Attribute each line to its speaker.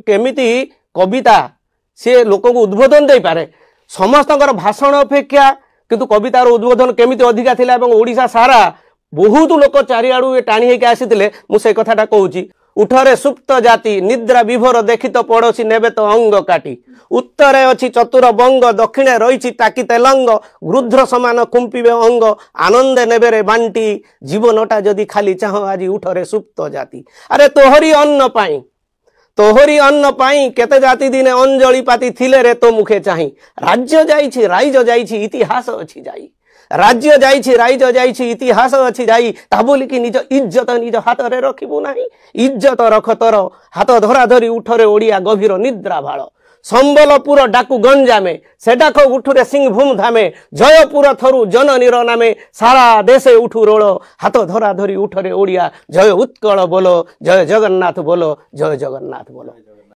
Speaker 1: केमिति कविता सी लोक को उद्बोधन दे पारे समस्त भाषण अपेक्षा किंतु कवितार उद्बोधन केमिति अधिका थिला एवं ओडिशा सारा बहुत लोक चारिआडू टाणी होकर आसीथिले मुझे कथाटा कहूची उठरे सुप्त जाति निद्रा विभोर देखित पड़ोशी नेबे तो अंग काटी उत्तरे अच्छी चतुर बंग दक्षिणे रही टाकी तेलंग गृध्र समान कुंपीबे अंग आनंदे नेबेरे बांटी जीवनटा जदि खाली चाह आज उठरे सुप्त जाति अरे तोहरी अन्न पाई केते जाति दिने अंजलि पाती थिले रे तो मुखे चाही राज्य जाइछि राइज जाइछि इतिहास अछि जाई राज्य जाइछि राइज जाइछि इतिहास अछि जाई ता बोली कि निज इज्जत निज हाथ रे रखिबु नाही इज्जत रख तोर हाथ धरा धरी उठरे ओडिया गभीर निद्रा भाळ संबलपुर डाकू गंजामे से डाक उठुरे सिंहभूम धामे जयपुर थरु जननीर नामे सारा देशे उठू रोल हाथ धरा धरी उठरे ओडिया जय उत्कल बोलो जय जगन्नाथ बोलो जय जगन्नाथ बोलो।